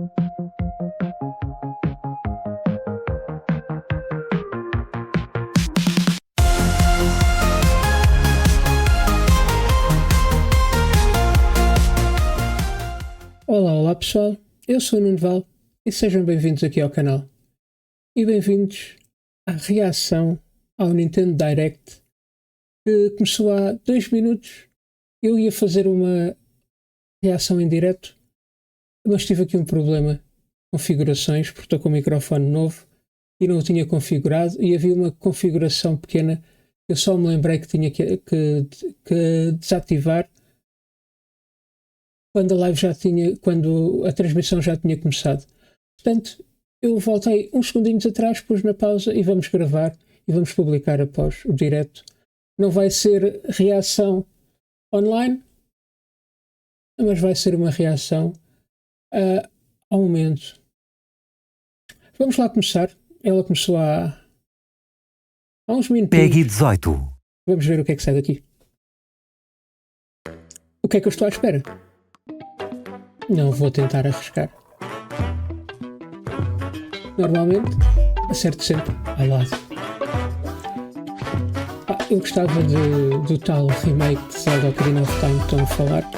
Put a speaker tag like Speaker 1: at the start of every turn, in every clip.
Speaker 1: Olá pessoal, eu sou o Nuno e sejam bem-vindos aqui ao canal. E bem-vindos à reação ao Nintendo Direct que começou há 2 minutos. Eu ia fazer uma reação em direto, mas tive aqui um problema de configurações, porque estou com o microfone novo e não o tinha configurado, e havia uma configuração pequena que eu só me lembrei que tinha que desativar quando a transmissão já tinha começado. Portanto, eu voltei uns segundinhos atrás, pus na pausa e vamos gravar e vamos publicar após o direto. Não vai ser reação online, mas vai ser uma reação ao momento. Vamos lá começar. Ela começou há uns minutos.
Speaker 2: Pegue 18.
Speaker 1: Vamos ver o que é que sai daqui. O que é que eu estou à espera? Não vou tentar arriscar. Normalmente acerto sempre ao lado. Eu gostava do tal remake de Zelda Ocarina of Time que estão a falar.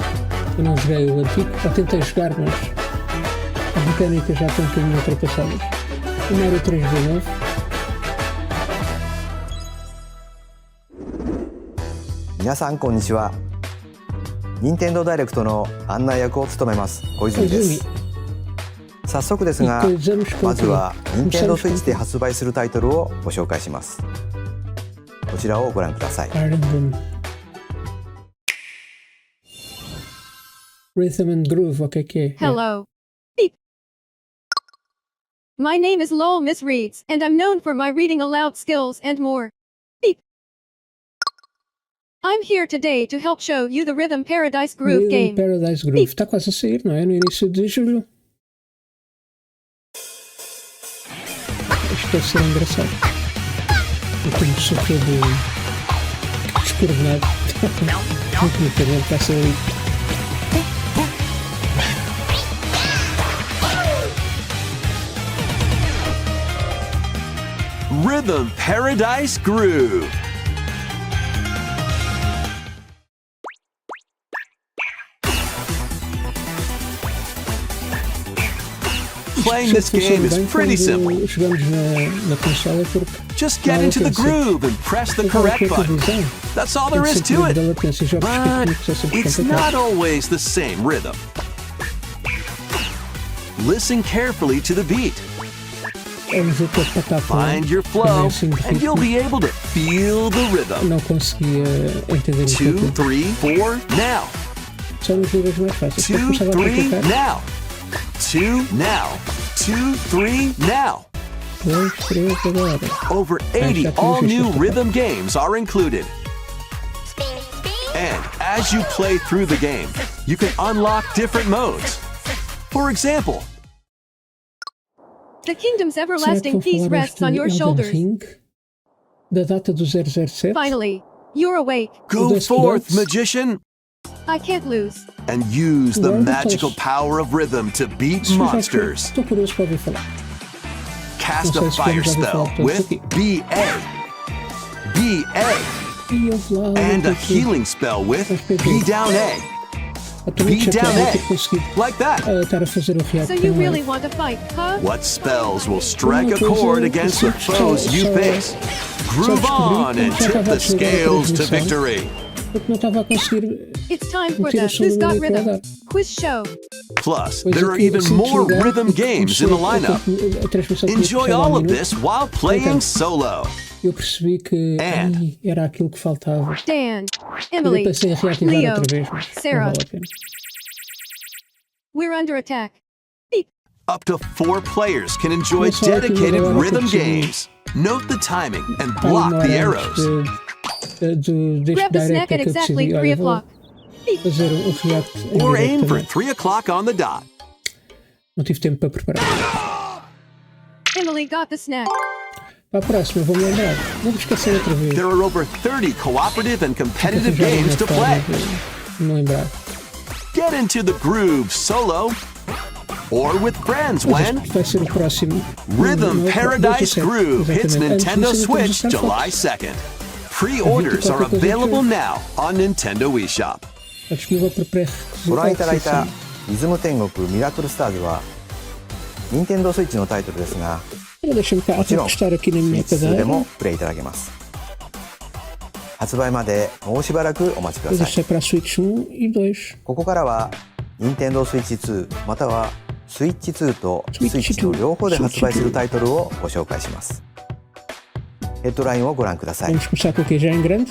Speaker 1: Eu não joguei o antigo, ou tentei jogar, mas as mecânicas já estão um bocadinho ultrapassadas. O Mario 3D9.
Speaker 3: 皆さんこんにちは。任天堂ダイレクトの案内役を務めます小泉です。早速ですが、まずは任天堂スイッチで発売するタイトルをご紹介します。こちらをご覧ください。
Speaker 1: Rhythm and Groove, o que é que é?
Speaker 4: Hello. Beep. My name is Lowell Miss Reads, and I'm known for my reading aloud skills and more. Beep. I'm here today to help show you the Rhythm Paradise Groove game.
Speaker 1: Paradise Groove. Está quase a sair, não é? No início de julho. Isto deve ser engraçado. Eu tenho sofrido descoordenado. Tecnicamente vai ser ali.
Speaker 2: Rhythm Paradise Groove. Playing this game is pretty simple. Just get into the groove and press the correct button. That's all there is to it. But it's not always the same rhythm. Listen carefully to the beat. Find your flow and you'll be able to feel the rhythm. 2, 3, 4, now. 2, 3, now. 2, now. 2, 3, now. Over 80 all-new rhythm games are included. And as you play through the game, you can unlock different modes. For example,
Speaker 4: the kingdom's everlasting peace rests on your shoulders.
Speaker 1: Da data do 007.
Speaker 4: Finally, you're awake.
Speaker 2: Go forth, magician,
Speaker 4: I can't lose.
Speaker 2: and use the magical power of rhythm to beat monsters.
Speaker 1: Estou curioso para ouvir falar.
Speaker 2: Cast a fire spell with BA, BA, and a healing spell with B down A, B down A, like that.
Speaker 4: So you really want to fight, huh?
Speaker 2: What spells will strike a chord against the foes you face? Groove on and tip the scales to victory.
Speaker 4: It's time for the Who's Got Rhythm quiz show.
Speaker 2: Plus, there are even more rhythm games in the lineup. Enjoy all of this while playing solo.
Speaker 1: Eu percebi que era aquilo que faltava.
Speaker 4: Dan, Emily,
Speaker 1: Eu pensei em reativar
Speaker 4: Leo,
Speaker 1: outra vez, mas
Speaker 4: Sarah.
Speaker 1: não vale a pena.
Speaker 4: We're under attack. Beep.
Speaker 2: Up to 4 players can enjoy dedicated rhythm games. Note the timing and block the arrows.
Speaker 4: Grab the snack at exactly 3 o'clock.
Speaker 1: Fazer react
Speaker 2: Or aim for 3 o'clock on the dot.
Speaker 1: Não tive tempo para preparar.
Speaker 4: Emily got the snack.
Speaker 1: Para a próxima, vou-me lembrar. Não me esquecer outra vez.
Speaker 2: There are over 30 cooperative and competitive games to play.
Speaker 1: Me lembrar.
Speaker 2: Get into the groove solo or with friends when
Speaker 1: Vai ser o próximo.
Speaker 2: Rhythm Paradise Groove hits
Speaker 1: Exatamente.
Speaker 2: Nintendo
Speaker 1: Antes disso, temos
Speaker 2: Switch
Speaker 1: as
Speaker 2: July 2nd. Pre-orders are available now on Nintendo eShop.
Speaker 1: Está disponível por
Speaker 3: ご覧いただいた
Speaker 1: pré-requisição.
Speaker 3: リズム天国ミラクルスターズは任天堂スイッチのタイトルですが
Speaker 1: Agora deixa-me cá
Speaker 3: もちろん
Speaker 1: testar aqui na
Speaker 3: スイ
Speaker 1: minha
Speaker 3: ッチ2で
Speaker 1: cadeira.
Speaker 3: もプレイいただけます発売までもうしばらくお待ちく
Speaker 1: Eu
Speaker 3: ださい
Speaker 1: deixei para a Switch 1 e 2.
Speaker 3: ここからは任天堂スイッチ2またはスイッチ2とスイッチの両方で発売するタイトルをご紹介しますヘッドラインをご覧ください
Speaker 1: Vamos começar com o que já em grande.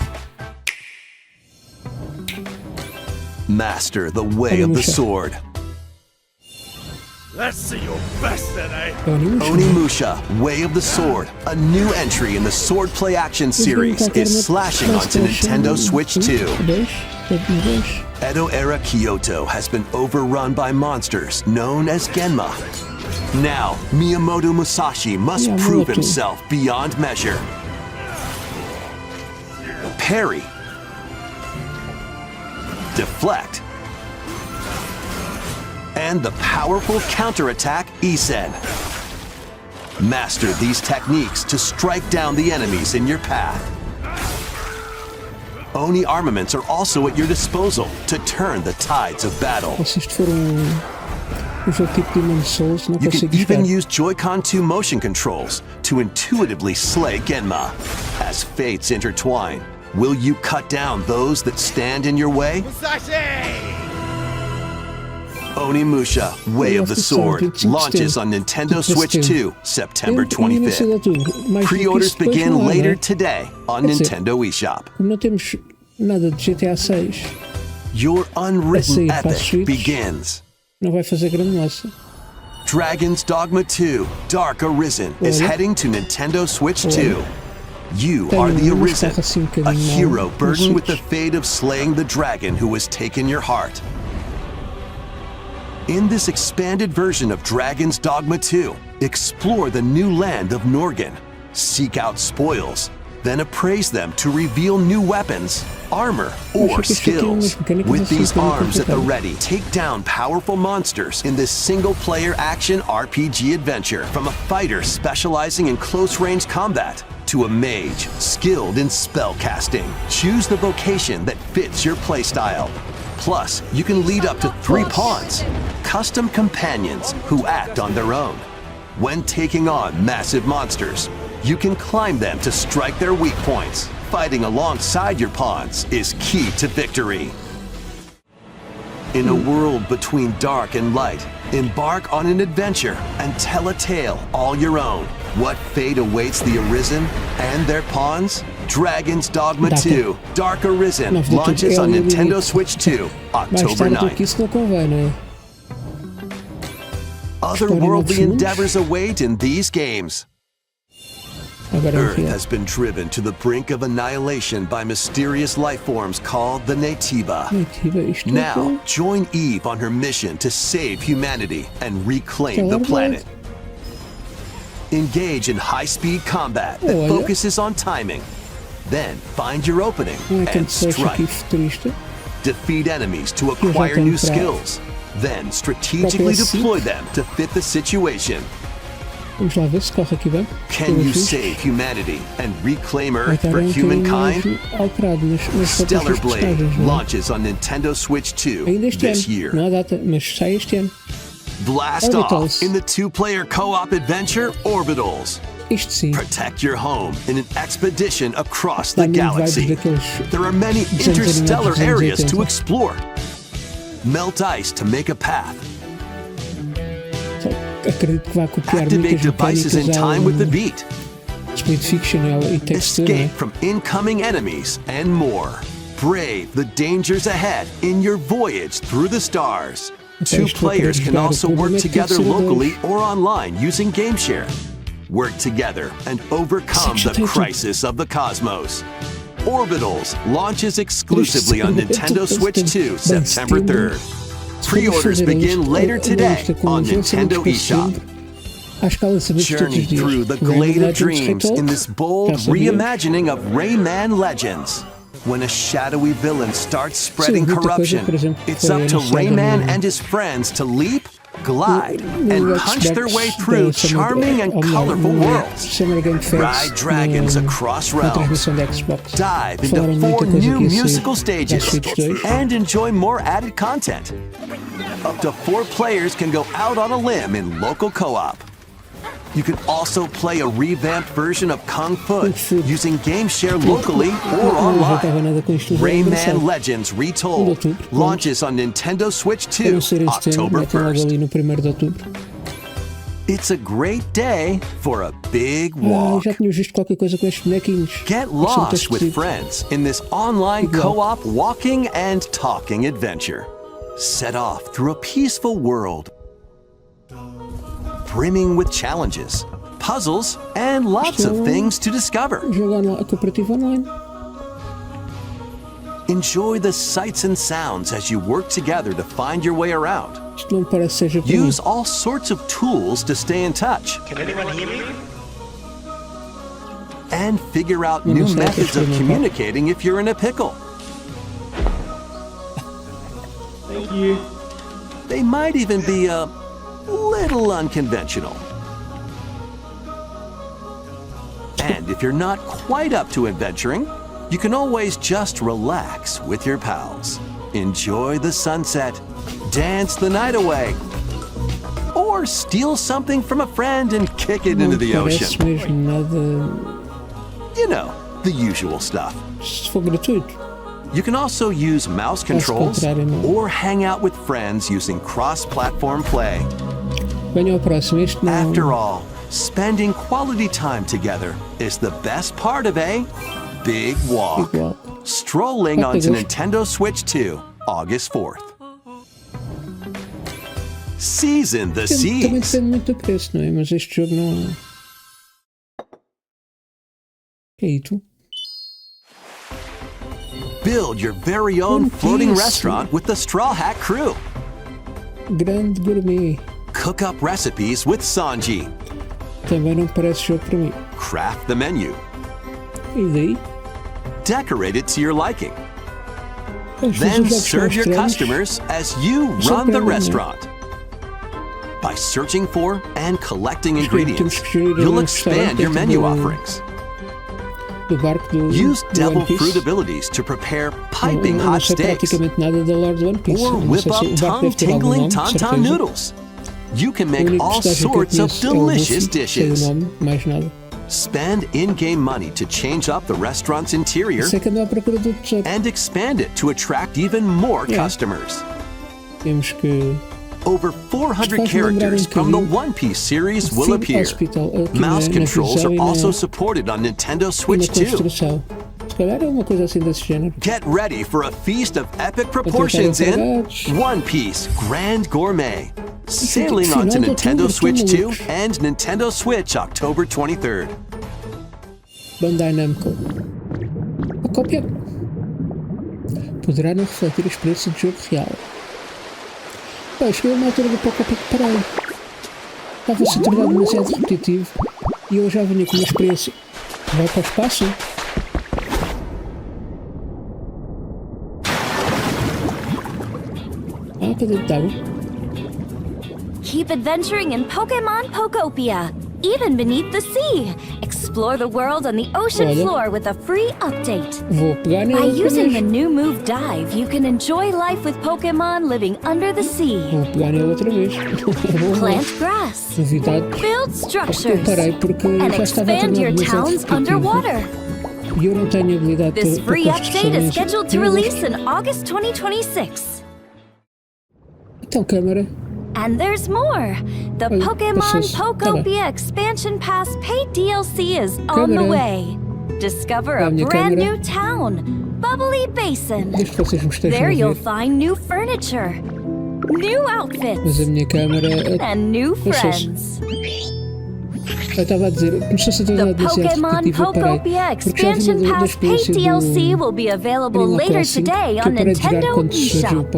Speaker 2: Master the way of the sword.
Speaker 5: Let's see your best today.
Speaker 2: Onimusha, Way of the Sword, a new entry in the Sword Play Action series, is slashing onto Nintendo Switch 2.
Speaker 1: 2.
Speaker 2: Edo-era Kyoto has been overrun by monsters known as Genma. Now, Miyamoto Musashi must prove himself beyond measure. Parry. Deflect. And the powerful counterattack Isen. Master these techniques to strike down the enemies in your path. Oni armaments are also at your disposal to turn the tides of battle.
Speaker 1: Se isto for jogo tipo Demon Souls, não
Speaker 2: You can
Speaker 1: consigo
Speaker 2: even
Speaker 1: jogar.
Speaker 2: use Joy-Con 2 motion controls to intuitively slay Genma. As fates intertwine, will you cut down those that stand in your way?
Speaker 5: Musashi!
Speaker 2: Onimusha, Way of the Sword, launches on Nintendo Switch 2, September 25th. Pre-orders begin later today on Nintendo eShop.
Speaker 1: Como não temos nada de GTA 6,
Speaker 2: Your unwritten
Speaker 1: Para
Speaker 2: epic
Speaker 1: Switch.
Speaker 2: begins.
Speaker 1: não vai fazer grande moça.
Speaker 2: Dragon's Dogma 2, Dark Arisen, is
Speaker 1: Olha.
Speaker 2: heading to Nintendo Switch 2.
Speaker 1: Olha.
Speaker 2: You
Speaker 1: Tenho
Speaker 2: are the
Speaker 1: uma
Speaker 2: Arisen,
Speaker 1: estarra assim um
Speaker 2: a
Speaker 1: bocadinho mal
Speaker 2: hero
Speaker 1: no
Speaker 2: burdened with the
Speaker 1: Switch.
Speaker 2: fate of slaying the dragon who has taken your heart. In this expanded version of Dragon's Dogma 2, explore the new land of Norgan, seek out spoils, then appraise them to reveal new weapons, armor, or skills. With these arms at the ready, take down powerful monsters in this single-player action RPG adventure, from a fighter specializing in close-range combat to a mage skilled in spellcasting. Choose the vocation that fits your playstyle. Plus, you can lead up to 3 pawns, custom companions who act on their own. When taking on massive monsters, you can climb them to strike their weak points. Fighting alongside your pawns is key to victory. In a world between dark and light, embark on an adventure and tell a tale all your own. What fate awaits the Arisen and their pawns? Dragon's Dogma 2, Dark Arisen, launches on Nintendo Switch 2,
Speaker 1: Mais
Speaker 2: October
Speaker 1: tarde do que
Speaker 2: 9th.
Speaker 1: isso não convém, não é?
Speaker 2: Otherworldly endeavors await in these games.
Speaker 1: Agora é o
Speaker 2: Earth
Speaker 1: que é.
Speaker 2: has been driven to the brink of annihilation by mysterious life forms called the Natiba.
Speaker 1: Nativa, isto
Speaker 2: Now, join Eve on her mission to save humanity and reclaim the planet. Engage in high-speed combat that
Speaker 1: Olha.
Speaker 2: focuses on timing. Then find your opening
Speaker 1: não é
Speaker 2: and
Speaker 1: tanto fecho aqui
Speaker 2: strike.
Speaker 1: futurista.
Speaker 2: Defeat enemies to
Speaker 1: já
Speaker 2: acquire
Speaker 1: tenho
Speaker 2: new
Speaker 1: para-
Speaker 2: skills. Then strategically
Speaker 1: PS5.
Speaker 2: deploy them to fit the situation.
Speaker 1: Vamos lá ver se corre aqui bem.
Speaker 2: Can
Speaker 1: Pelos
Speaker 2: you
Speaker 1: vistos,
Speaker 2: save humanity and reclaim
Speaker 1: vai
Speaker 2: Earth
Speaker 1: estar
Speaker 2: for
Speaker 1: um bocadinho
Speaker 2: humankind?
Speaker 1: mais alterado nas
Speaker 2: Stellar
Speaker 1: fotos dos
Speaker 2: Blade
Speaker 1: personagens, não é?
Speaker 2: launches on Nintendo Switch 2
Speaker 1: Ainda este
Speaker 2: this
Speaker 1: ano.
Speaker 2: year.
Speaker 1: Não há data, mas sai este ano.
Speaker 2: Blast
Speaker 1: Orbitals.
Speaker 2: off in the 2-player co-op adventure Orbitals.
Speaker 1: Isto sim.
Speaker 2: Protect your home in an expedition across the
Speaker 1: Dá-me vibes
Speaker 2: galaxy.
Speaker 1: daqueles
Speaker 2: There are many
Speaker 1: desenhos
Speaker 2: interstellar
Speaker 1: animados dos anos
Speaker 2: areas to
Speaker 1: 80.
Speaker 2: explore. Melt ice to make a path.
Speaker 1: Só acredito que vai copiar
Speaker 2: Activate
Speaker 1: muitas
Speaker 2: devices in
Speaker 1: mecânicas
Speaker 2: time with the
Speaker 1: ao
Speaker 2: beat.
Speaker 1: Split Fiction e textura, não é?
Speaker 2: Escape from incoming enemies and more. Brave the dangers ahead in your voyage through the stars. Two
Speaker 1: estou a
Speaker 2: players
Speaker 1: querer
Speaker 2: can
Speaker 1: jogar
Speaker 2: also
Speaker 1: o
Speaker 2: work
Speaker 1: problema é que tem que
Speaker 2: together
Speaker 1: ser a dois.
Speaker 2: locally or online using GameShare. Work together and overcome the
Speaker 1: Potato.
Speaker 2: crisis of the cosmos. Orbitals launches exclusively on Nintendo Switch 2, September 3rd. Pre-orders begin later today on Nintendo eShop.
Speaker 1: Acho que ela sabia todos
Speaker 2: Journey
Speaker 1: os dias.
Speaker 2: through the
Speaker 1: Rayman
Speaker 2: glade of
Speaker 1: Legends
Speaker 2: dreams
Speaker 1: Retalk,
Speaker 2: in this bold
Speaker 1: já sabia.
Speaker 2: reimagining of Rayman Legends. When a shadowy villain starts spreading
Speaker 1: muita coisa,
Speaker 2: corruption,
Speaker 1: por exemplo,
Speaker 2: it's
Speaker 1: foi
Speaker 2: up to
Speaker 1: anunciada
Speaker 2: Rayman
Speaker 1: no-
Speaker 2: and his friends to leap glide, and punch their way through charming and colorful worlds. Ride dragons across realms, dive into 4 new musical stages, and enjoy more added content. Up to 4 players can go out on a limb in local co-op. You can also play a revamped version of Kung Fu using game share locally or online. Rayman Legends Retold launches on Nintendo Switch 2 October 1st. It's a great day for a big walk. Get lost with friends in this online co-op walking and talking adventure. Set off through a peaceful world brimming with challenges, puzzles, and lots of things to discover. Enjoy the sights and sounds as you work together to find your way around. Use all sorts of tools to stay in touch.
Speaker 5: Can anyone hear me?
Speaker 2: And figure out new methods of communicating if you're in a pickle.
Speaker 5: Thank you.
Speaker 2: They might even be a little unconventional. And if you're not quite up to adventuring, you can always just relax with your pals. Enjoy the sunset, dance the night away, or steal something from a friend and kick it into the ocean. You know, the usual stuff. You can also use mouse controls or hang out with friends using cross-platform play. After all, spending quality time together is the best part of a big walk. Strolling onto Nintendo Switch 2, August 4th. Season the seas.
Speaker 1: Também depende muito do preço, não é? Mas este jogo não... E aí, tu?
Speaker 2: Build your very own floating restaurant with the Straw Hat Crew.
Speaker 1: Grande gourmet.
Speaker 2: Cook up recipes with Sanji.
Speaker 1: Também não parece jogo para mim.
Speaker 2: Craft the menu.
Speaker 1: E daí?
Speaker 2: Decorate it to your liking. Then serve your customers as you run the restaurant. By searching for and collecting ingredients, you'll expand your menu offerings. Use devil fruit abilities to prepare piping hot steaks, or whip up tongue-tingling tauntaun noodles. You can make all sorts of delicious dishes. Spend in-game money to change up the restaurant's interior and expand it to attract even more customers. Over 400 characters from the One Piece series will appear. Mouse controls are also supported on Nintendo Switch 2. Get ready for a feast of epic proportions in One Piece Grand Gourmet. Sailing onto Nintendo Switch 2 and Nintendo Switch October 23rd.
Speaker 1: Bandai Namco. A cópia poderá não refletir a experiência de jogo real. Pá, cheguei a uma altura do cópia que parei. Estava a se tornar demasiado repetitivo e eu já vinha com uma experiência. Vai para o espaço? Ah, para dentro d'água.
Speaker 6: Keep adventuring in Pokemon Pokopia, even beneath the sea. Explore the world on the ocean floor with a free update. By using the new move Dive, you can enjoy life with Pokemon living under the sea. Plant grass, build structures, and expand your towns underwater. This free update is scheduled to release in August 2026.
Speaker 1: Então, câmera.
Speaker 6: And there's more! The Pokemon Pokopia Expansion Pass paid DLC is on the way. Discover a brand new town, Bubbly Basin. There you'll find new furniture, new outfits, and new friends. The Pokemon Pokopia Expansion Pass paid DLC will be available later today on Nintendo eShop.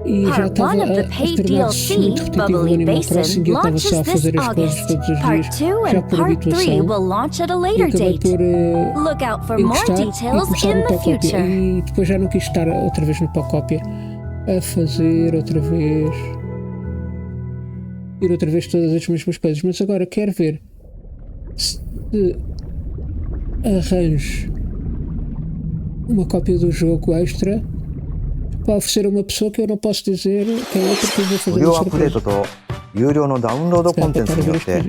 Speaker 6: Part 1 of the paid DLC, Bubbly Basin, launches this August. Part 2 and Part 3 will launch at a later date. Look out for more details in the future.
Speaker 1: E depois já não quis estar outra vez no Pocópia a fazer outra vez ir outra vez todas as mesmas coisas, mas agora quero ver se arranjo uma cópia do jogo extra para oferecer a uma pessoa que eu não posso dizer quem é, porque eu vou fazer uma surpresa.
Speaker 3: 有料のダウンロードコンテンツによって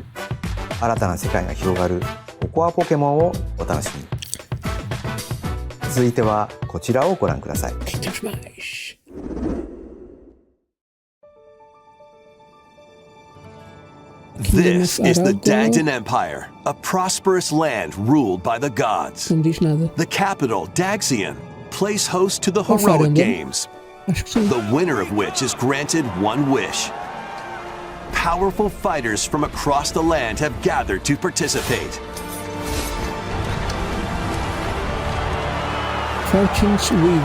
Speaker 3: 新たな世界が広がるココアポケモンをお楽しみに。続いてはこちらをご覧ください。
Speaker 2: This is the Dagdan Empire, a prosperous land ruled by the gods. The capital, Daxian, plays host to the heroic games, the winner of which is granted one wish. Powerful fighters from across the land have gathered to participate.
Speaker 1: Fortune's Wheel.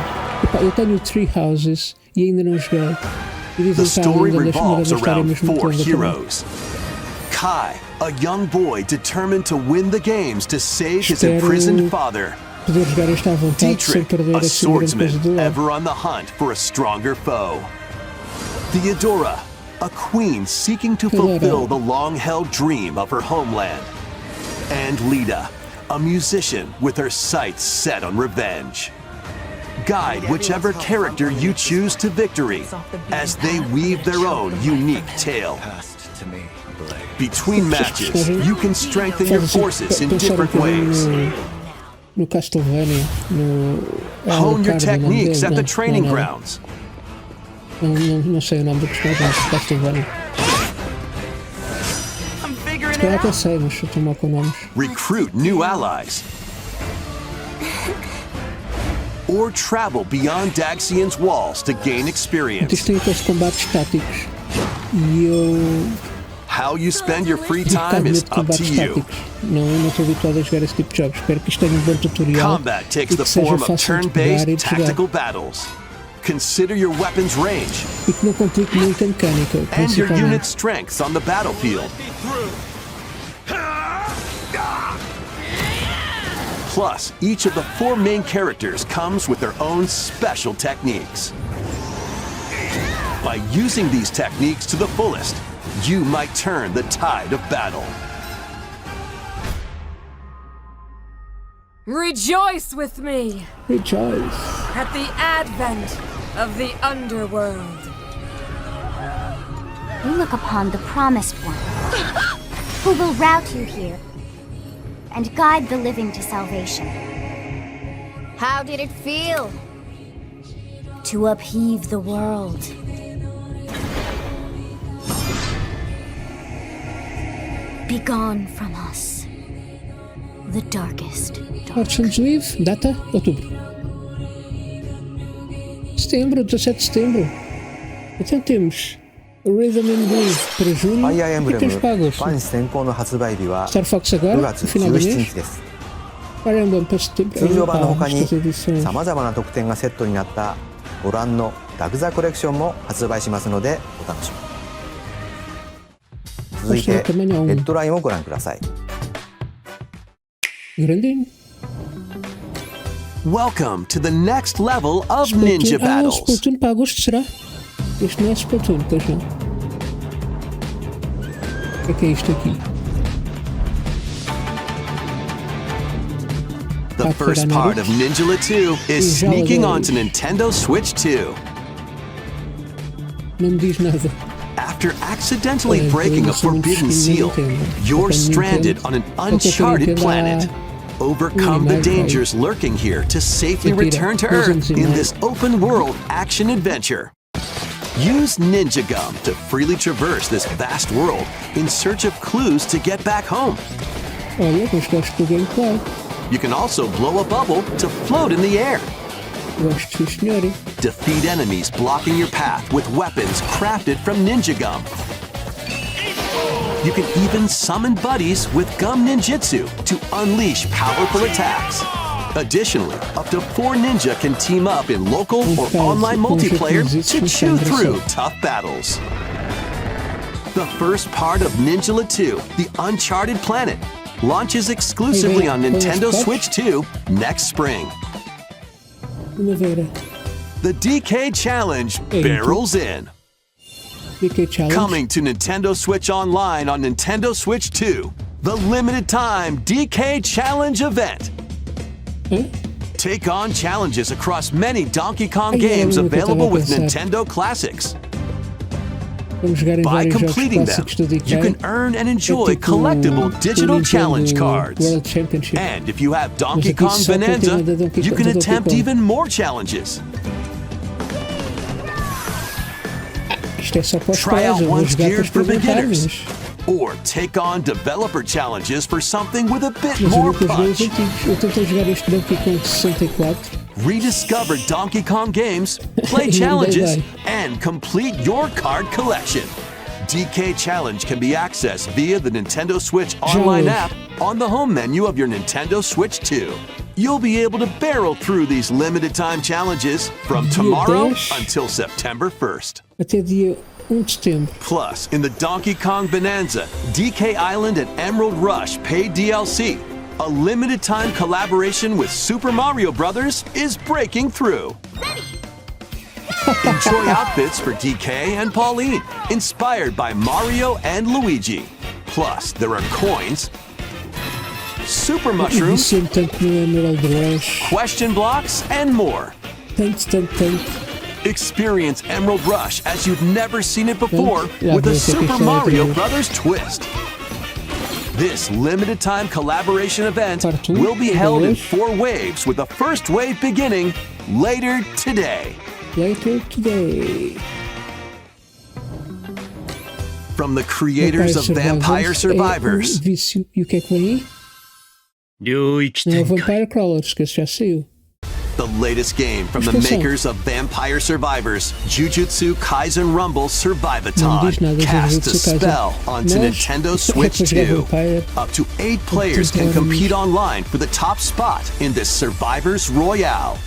Speaker 1: Eu tenho 3 houses e ainda não joguei.
Speaker 2: The story revolves around 4 heroes. Kai, a young boy determined to win the games to save his imprisoned father. Dietrich, a swordsman ever on the hunt for a stronger foe. Theodora, a queen seeking to fulfill the long-held dream of her homeland. And Lita, a musician with her sights set on revenge. Guide whichever character you choose to victory as they weave their own unique tale. Between matches, you can strengthen your forces in different ways. Hone your techniques at the training grounds.
Speaker 1: Não sei o nome do personagem, Castlevania. Se calhar até sei, mas estou mal com nomes.
Speaker 2: Recruit new allies. Or travel beyond Daxian's walls to gain experience.
Speaker 1: Isto tem aqueles combates táticos. E eu...
Speaker 2: How you spend your free time is up to you.
Speaker 1: Não estou habituado a jogar esse tipo de jogos. Espero que isto tenha um bom tutorial.
Speaker 2: Combat takes the form of turn-based tactical battles. Consider your weapon's range.
Speaker 1: E que não complique muito a mecânica.
Speaker 2: And your unit's strengths on the battlefield. Plus, each of the 4 main characters comes with their own special techniques. By using these techniques to the fullest, you might turn the tide of battle.
Speaker 7: Rejoice with me!
Speaker 1: Rejoice!
Speaker 7: At the advent of the underworld.
Speaker 6: We look upon the promised one, who will route you here and guide the living to salvation. How did it feel to upheave the world? Begone from us, the darkest.
Speaker 1: Fortune's Wheel, data, outubro. Setembro, 17 de setembro. Então temos Rhythm and Blues para junho e temos para agosto. Star Fox agora, no final do mês. Fire Emblem para setembro.
Speaker 3: 通常版の他にさまざまな特典がセットになったご覧のダグザコレクションも発売しますのでお楽しみに。続いてレッドラインをご覧ください。
Speaker 1: Grandinho.
Speaker 2: Welcome to the next level of Ninja Battles.
Speaker 1: Splatoon para agosto será? Este não é Splatoon, pois não. O que é isto aqui?
Speaker 2: The first part of Ninja 2 is sneaking onto Nintendo Switch 2.
Speaker 1: Não me diz nada.
Speaker 2: After accidentally breaking a forbidden seal, you're stranded on an uncharted planet. Overcome the dangers lurking here to safely return to Earth in this open-world action adventure. Use Ninja Gum to freely traverse this vast world in search of clues to get back home.
Speaker 1: Olha, mas gosto do gameplay.
Speaker 2: You can also blow a bubble to float in the air.
Speaker 1: Gosto, sim, senhora.
Speaker 2: Defeat enemies blocking your path with weapons crafted from Ninja Gum. You can even summon buddies with Gum Ninjutsu to unleash powerful attacks. Additionally, up to 4 ninja can team up in local or online multiplayer to chew through tough battles. The first part of Ninja 2, The Uncharted Planet, launches exclusively on Nintendo Switch 2 next spring. The DK Challenge barrels in.
Speaker 1: DK Challenge.
Speaker 2: Coming to Nintendo Switch Online on Nintendo Switch 2, the limited time DK Challenge event. Take on challenges across many Donkey Kong games available with Nintendo Classics. By completing them, you can earn and enjoy collectible digital challenge cards. And if you have Donkey Kong Bonanza, you can attempt even more challenges. Try out one's gears for beginners. Or take on developer challenges for something with a bit more punch. Rediscover Donkey Kong games, play challenges, and complete your card collection. DK Challenge can be accessed via the Nintendo Switch Online app on the home menu of your Nintendo Switch 2. You'll be able to barrel through these limited time challenges from tomorrow until September 1st.
Speaker 1: Até dia 1 de setembro.
Speaker 2: Plus, in the Donkey Kong Bonanza, DK Island and Emerald Rush paid DLC, a limited time collaboration with Super Mario Bros. Is breaking through. Enjoy outfits for DK and Pauline, inspired by Mario and Luigi. Plus, there are coins, super mushrooms, question blocks, and more. Experience Emerald Rush as you've never seen it before with a Super Mario Bros. Twist. This limited time collaboration event will be held in 4 waves, with the first wave beginning later today. From the creators of Vampire Survivors.
Speaker 1: Vampire Crawlers, que já saiu.
Speaker 2: The latest game from the makers of Vampire Survivors, Jujutsu Kaisen Rumble Survivathon, casts a spell onto Nintendo Switch 2. Up to 8 players can compete online for the top spot in this Survivors Royale.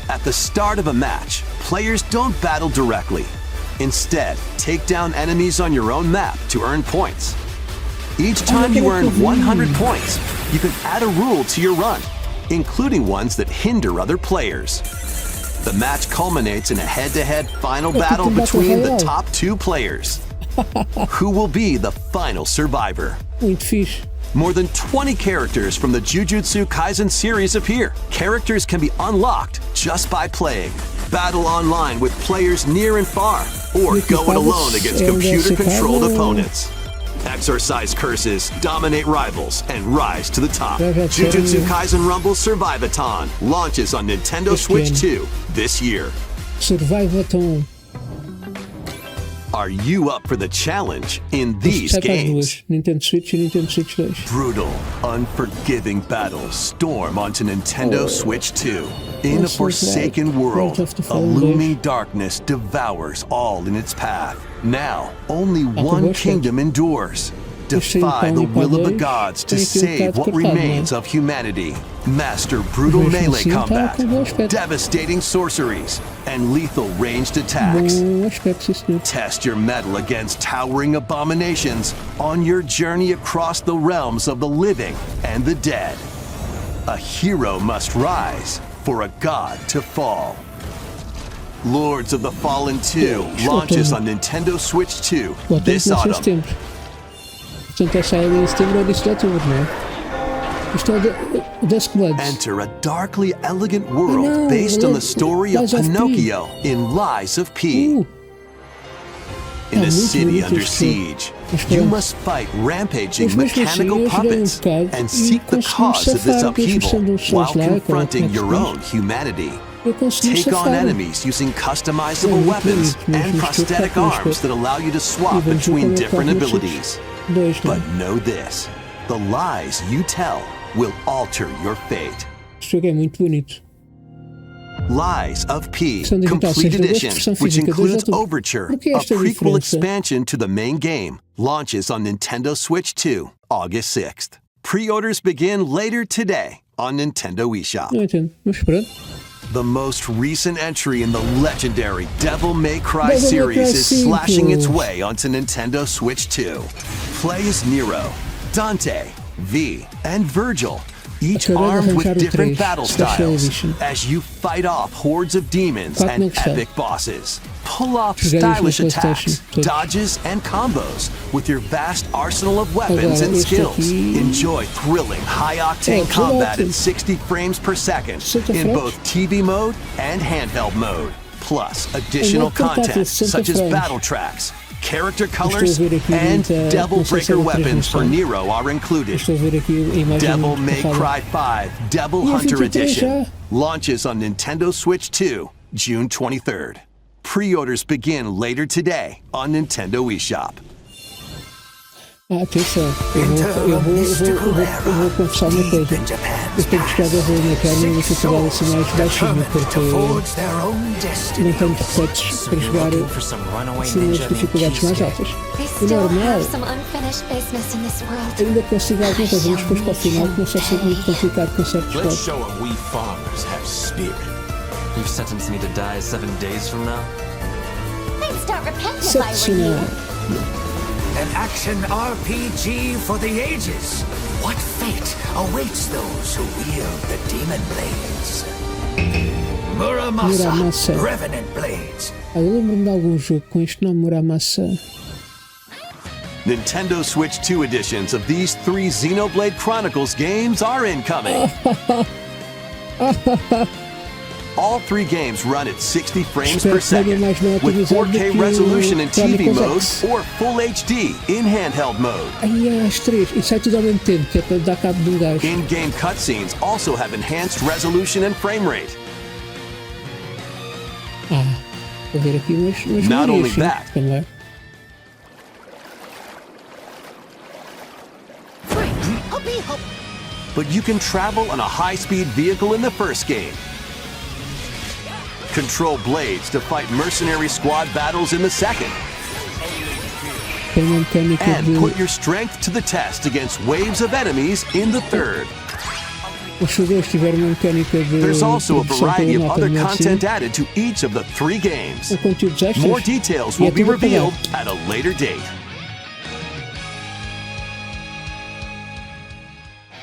Speaker 2: At the start of a match, players don't battle directly. Instead, take down enemies on your own map to earn points. Each time you earn 100 points, you can add a rule to your run, including ones that hinder other players. The match culminates in a head-to-head final battle between the top 2 players. Who will be the final survivor? More than 20 characters from the Jujutsu Kaisen series appear. Characters can be unlocked just by playing. Battle online with players near and far, or go it alone against computer-controlled opponents. Exorcise curses, dominate rivals, and rise to the top. Jujutsu Kaisen Rumble Survivathon launches on Nintendo Switch 2 this year.
Speaker 1: Survivathon.
Speaker 2: Are you up for the challenge in these games?
Speaker 1: Nintendo Switch e Nintendo Switch 2.
Speaker 2: Brutal, unforgiving battles storm onto Nintendo Switch 2. In a forsaken world, a looming darkness devours all in its path. Now, only one kingdom endures. Defy the will of the gods to save what remains of humanity. Master brutal melee combat, devastating sorceries, and lethal ranged attacks. Test your mettle against towering abominations on your journey across the realms of the living and the dead. A hero must rise for a god to fall. Lords of the Fallen 2 launches on Nintendo Switch 2 this autumn.
Speaker 1: Portanto, essa é em setembro ou início de outubro, não é? Isto é o Dusk Bloods.
Speaker 2: Enter a darkly elegant world based on the story of Pinocchio in Lies of P. In a city under siege, you must fight rampaging mechanical puppets and seek the cause of this upheaval while confronting your own humanity. Take on enemies using customizable weapons and prosthetic arms that allow you to swap between different abilities. But know this, the lies you tell will alter your fate.
Speaker 1: Este jogo é muito bonito.
Speaker 2: Lies of P Complete Edition, which includes Overture, a prequel expansion to the main game, launches on Nintendo Switch 2, August 6th. Pre-orders begin later today on Nintendo eShop.
Speaker 1: Não entendo, mas esperando.
Speaker 2: The most recent entry in the legendary Devil May Cry series is slashing its way onto Nintendo Switch 2. Play as Nero, Dante, V, and Virgil, each armed with different battle styles as you fight off hordes of demons and epic bosses. Pull off stylish attacks, dodges, and combos with your vast arsenal of weapons and skills. Enjoy thrilling, high-octane combat at 60 frames per second in both TV mode and handheld mode. Plus, additional content such as battle tracks, character colors, and Devil Breaker weapons for Nero are included. Devil May Cry 5 Devil Hunter Edition launches on Nintendo Switch 2, June 23rd. Pre-orders begin later today on Nintendo eShop.
Speaker 1: Atenção, eu vou confessar uma coisa. Eu tenho gostado de ver na câmera e dificuldade assim mais baixinha, porque não tenho defeitos para jogar assim nas dificuldades mais altas. O normal, ainda consigo alguma coisa, mas depois para o final começa a ser muito complicado com certos jogos.
Speaker 8: You've sentenced me to die 7 days from now?
Speaker 6: I'd start repenting if I were you.
Speaker 9: An action RPG for the ages. What fate awaits those who wield the demon blades? Muramasa, Revenant Blades.
Speaker 1: Eu lembro-me de algum jogo com este nome, Muramasa.
Speaker 2: Nintendo Switch 2 editions of these 3 Xenoblade Chronicles games are incoming. All 3 games run at 60 frames per second with 4K resolution in TV mode or Full HD in handheld mode.
Speaker 1: As 3, e sai tudo ao mesmo tempo, que é para dar cabo de um gajo.
Speaker 2: In-game cutscenes also have enhanced resolution and frame rate.
Speaker 1: Vou ver aqui umas
Speaker 2: Not only that,
Speaker 1: também.
Speaker 2: but you can travel on a high-speed vehicle in the first game. Control blades to fight mercenary squad battles in the second. And put your strength to the test against waves of enemies in the third. There's also a variety of other content added to each of the 3 games. More details will be revealed at a later date.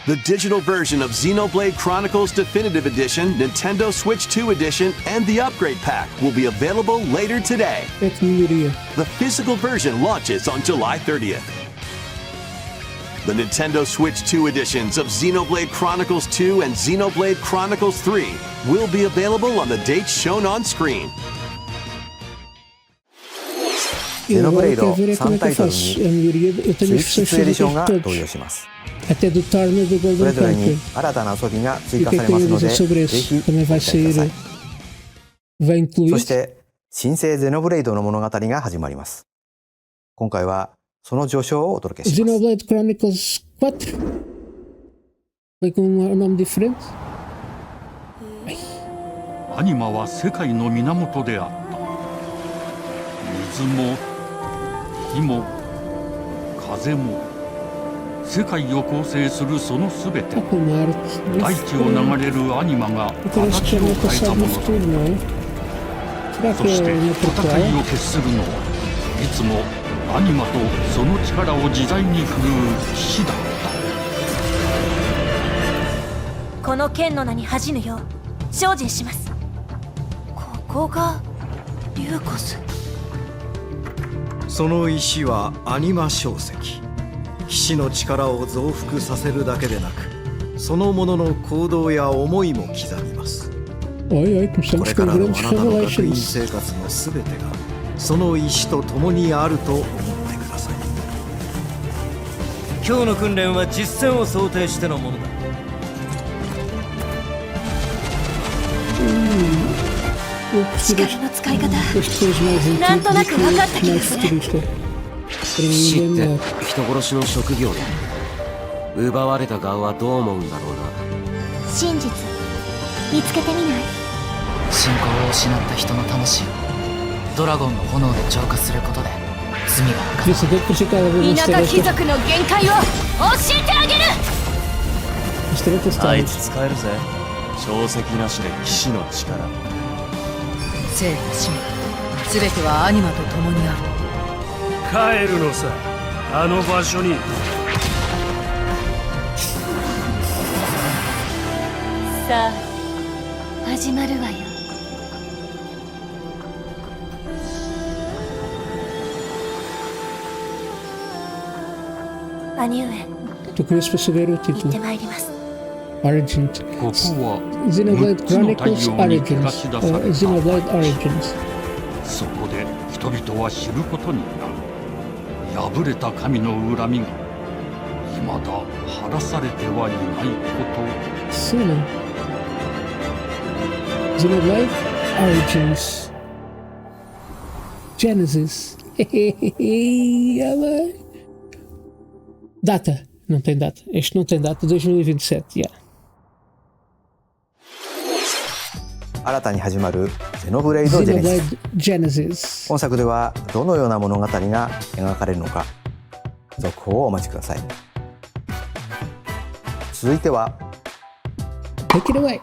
Speaker 2: The digital version of Xenoblade Chronicles Definitive Edition, Nintendo Switch 2 Edition, and the Upgrade Pack will be available later today. The physical version launches on July 30th. The Nintendo Switch 2 editions of Xenoblade Chronicles 2 and Xenoblade Chronicles 3 will be available on the dates shown on screen.
Speaker 3: ゼノブレイド3タイトルにスイッチ2エディションが登場します。それぞれに新たな遊びが追加されますので、ぜひご期待ください。そして、新生ゼノブレイドの物語が始まります。今回はその序章をお届けします。
Speaker 1: Xenoblade Chronicles 4? Vem com um nome diferente?
Speaker 10: アニマは世界の源であった。水も火も風も世界を構成するそのすべては大地を流れるアニマが形を変えたものだ。そして戦いを決するのはいつもアニマとその力を自在に振るう騎士だった。
Speaker 6: この剣の名に恥じぬよう精進します。ここがリューコス。
Speaker 11: その石はアニマ小石。騎士の力を増幅させるだけでなく、そのものの行動や思いも刻みます。これからのあなたの学院生活のすべてがその石と共にあると思ってください。
Speaker 12: 今日の訓練は実戦を想定してのものだ。
Speaker 6: 力の使い方、なんとなく分かった気がする。
Speaker 8: 騎士って人殺しの職業で、奪われた側はどう思うんだろうな。
Speaker 6: 真実見つけてみない？
Speaker 13: 信仰を失った人の魂をドラゴンの炎で浄化することで罪が分かる。
Speaker 6: 田舎貴族の限界を教えてあげる。
Speaker 12: あいつ使えるぜ。小石なしで騎士の力。
Speaker 14: 生と死すべてはアニマと共にある。
Speaker 12: 帰るのさ、あの場所に。
Speaker 6: さあ始まるわよ。
Speaker 1: Estou curioso para saber o título. Origins. Xenoblade Chronicles Origins. Ou Xenoblade Origins.
Speaker 10: そこで人々は知ることになる。破れた神の恨みが未だ晴らされてはいないこと。
Speaker 1: そうなの。Xenoblade Origins. Genesis. Data. Não tem data. Este não tem data. 2027. Yeah.
Speaker 3: 新たに始まるゼノブレイド・ジェネシス。本作ではどのような物語が描かれるのか、続報をお待ちください。続いては
Speaker 1: Take it away.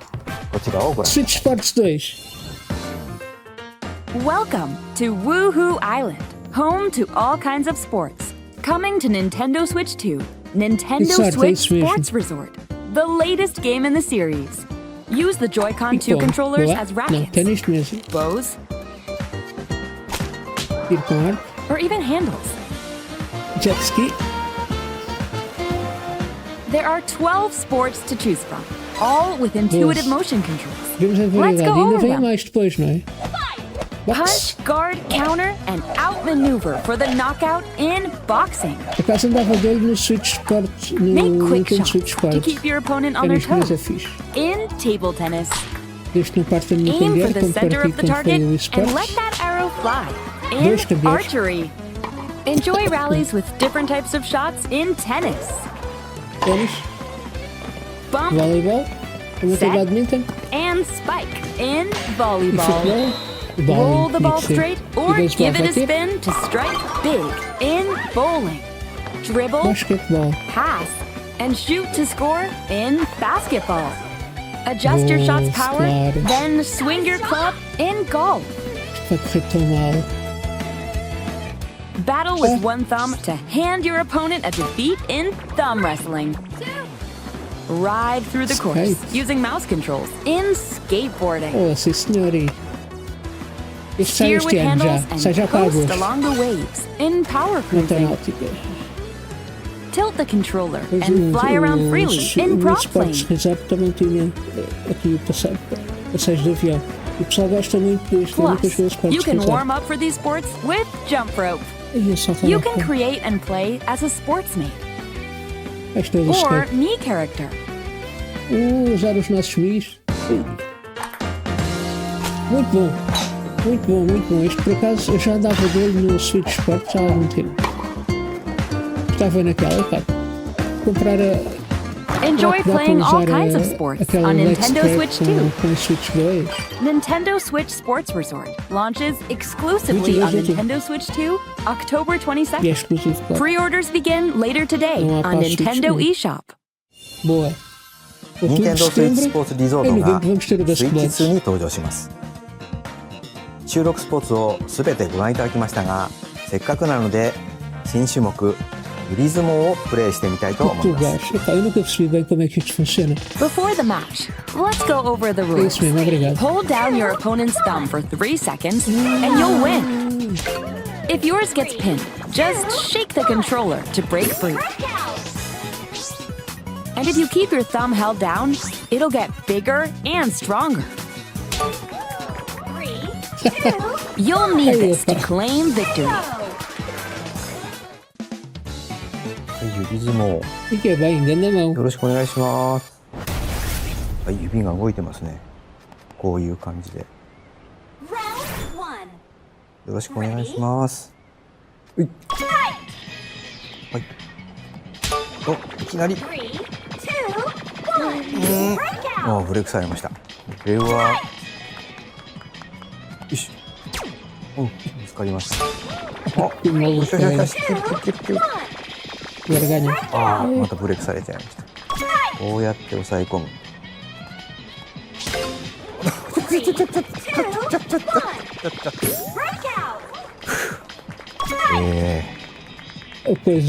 Speaker 3: こちらをご覧。
Speaker 1: Switch Sports 2.
Speaker 6: Welcome to Woohoo Island, home to all kinds of sports. Coming to Nintendo Switch 2, Nintendo Switch Sports Resort, the latest game in the series. Use the Joy-Con 2 controllers as rackets, bows, or even handles.
Speaker 1: Jet ski.
Speaker 6: There are 12 sports to choose from, all with intuitive motion controls. Let's go over them. Punch, guard, counter, and outmaneuver for the knockout in boxing. Make quick shots to keep your opponent on their toes. In table tennis, aim for the center of the target and let that arrow fly. In archery, enjoy rallies with different types of shots in tennis. Bump, set, and spike in volleyball. Roll the ball straight or give it a spin to strike big in bowling. Dribble, pass, and shoot to score in basketball. Adjust your shot's power, then swing your club in golf. Battle with one thumb to hand your opponent a defeat in thumb wrestling. Ride through the course using mouse controls in skateboarding. Steer with handles and coast along the waves in power cruising. Tilt the controller and fly around freely in prop playing. Plus, you can warm up for these sports with jump rope. You can create and play as a sportsmate or me character.
Speaker 1: Usar os nossos Wii's. Muito bom. Muito bom, muito bom. Este, por acaso, eu já andava dele no Switch Sports há algum tempo. Estava naquela, pá, comprar a...
Speaker 6: Enjoy playing all kinds of sports on Nintendo Switch 2.
Speaker 1: Com Switch 2.
Speaker 6: Nintendo Switch Sports Resort launches exclusively on Nintendo Switch 2, October 22nd. Pre-orders begin later today on Nintendo eShop.
Speaker 1: Boa.
Speaker 3: Nintendo Switch Sports Resort がスイッチ2に登場します。収録スポーツをすべてご覧いただきましたが、せっかくなので新種目ユリ相撲をプレイしてみたいと思います。
Speaker 6: Before the match, let's go over the rules. Hold down your opponent's thumb for 3 seconds and you'll win. If yours gets pinned, just shake the controller to break free. And if you keep your thumb held down, it'll get bigger and stronger. You'll need this to claim victory.
Speaker 3: 指相撲。
Speaker 1: いけばいいんだな。
Speaker 3: よろしくお願いします。はい、指が動いてますね。こういう感じで。よろしくお願いします。はい。お、いきなり。あ、ブレイクされました。これは。よし。お、見つかりました。あ、よしよしよし。ああ、またブレイクされちゃいました。こうやって押さえ込む。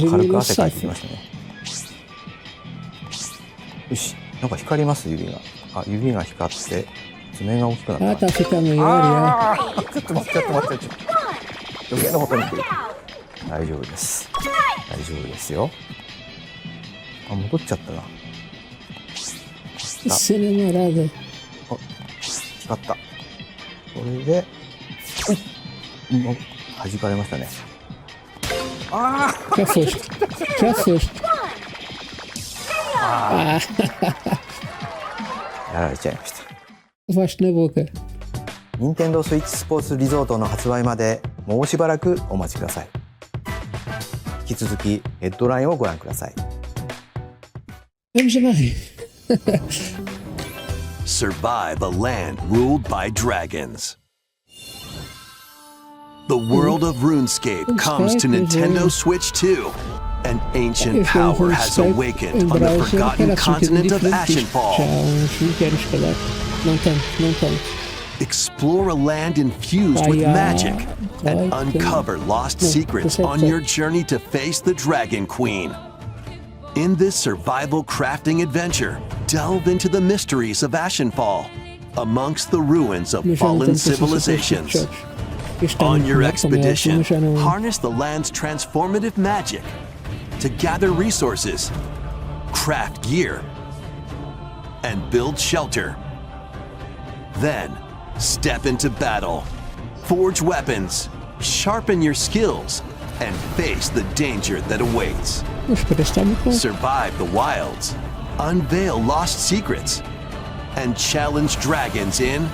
Speaker 3: 軽く汗かいてきましたね。よし、なんか光ります指が。あ、指が光って爪が大きくなった。あ、ちょっと待って。余計なことに来る。大丈夫です。大丈夫ですよ。あ、戻っちゃったな。
Speaker 1: Cena marada.
Speaker 3: 違った。これで、弾かれましたね。ああ
Speaker 1: Já foste. Já foste.
Speaker 3: やられちゃいました。
Speaker 1: Levaste na boca.
Speaker 3: 任天堂スイッチスポーツリゾートの発売までもうしばらくお待ちください。引き続きヘッドラインをご覧ください。
Speaker 1: Vamos lá.
Speaker 2: Survive a land ruled by dragons. The world of RuneScape comes to Nintendo Switch 2. An ancient power has awakened on the forgotten continent of Ashenfall. Explore a land infused with magic and uncover lost secrets on your journey to face the Dragon Queen. In this survival crafting adventure, delve into the mysteries of Ashenfall, amongst the ruins of fallen civilizations. On your expedition, harness the land's transformative magic to gather resources, craft gear, and build shelter. Then, step into battle, forge weapons, sharpen your skills, and face the danger that awaits. Survive the wilds, unveil lost secrets, and challenge dragons in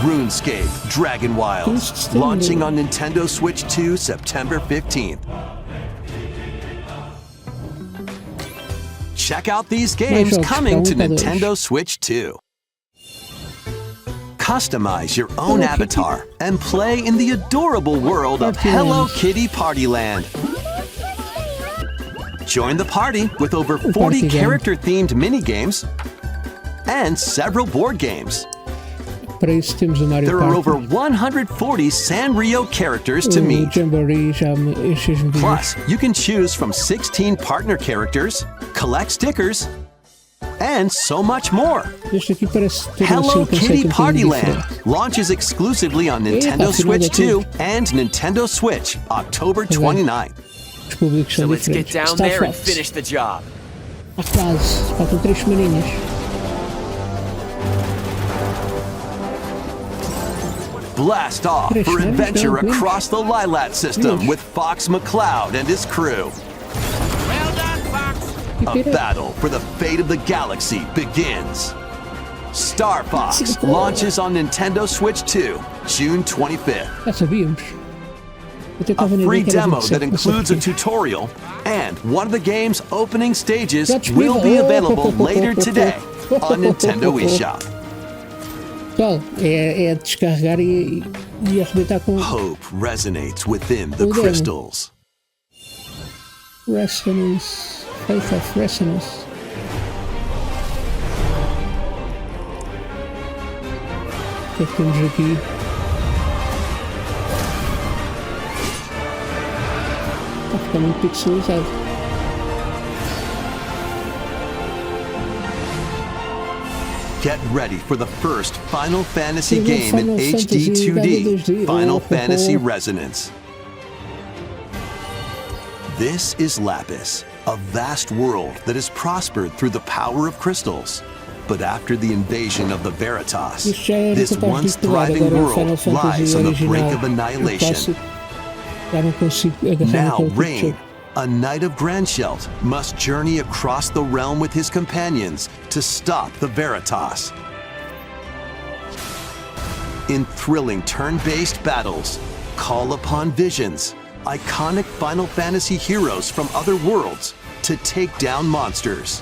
Speaker 2: RuneScape Dragon Wilds, launching on Nintendo Switch 2 September 15th. Check out these games coming to Nintendo Switch 2. Customize your own avatar and play in the adorable world of Hello Kitty Partyland. Join the party with over 40 character-themed mini-games and several board games. There are over 140 Sanrio characters to meet. Plus, you can choose from 16 partner characters, collect stickers, and so much more. Hello Kitty Partyland launches exclusively on Nintendo Switch 2 and Nintendo Switch October 29th.
Speaker 8: So let's get down there and finish the job.
Speaker 1: Faltam 3 semaninhas.
Speaker 2: Blast off for adventure across the Lilat system with Fox McCloud and his crew.
Speaker 8: Well done, Fox.
Speaker 2: A battle for the fate of the galaxy begins. Star Fox launches on Nintendo Switch 2, June 25th.
Speaker 1: Já sabíamos.
Speaker 2: A free demo that includes a tutorial and one of the game's opening stages will be available later today on Nintendo eShop.
Speaker 1: Pessoal, é descarregar e arrebentar com...
Speaker 2: Hope resonates within the crystals.
Speaker 1: Resonance. Faith of Resonance. O que é que temos aqui? Está a ficar muito pixelizado.
Speaker 2: Get ready for the first Final Fantasy game in HD 2D, Final Fantasy Resonance. This is Lapis, a vast world that has prospered through the power of crystals. But after the invasion of the Veritas, this once thriving world lies on the brink of annihilation. Now Rain, a knight of Grandshelt, must journey across the realm with his companions to stop the Veritas. In thrilling turn-based battles, call upon visions, iconic Final Fantasy heroes from other worlds, to take down monsters.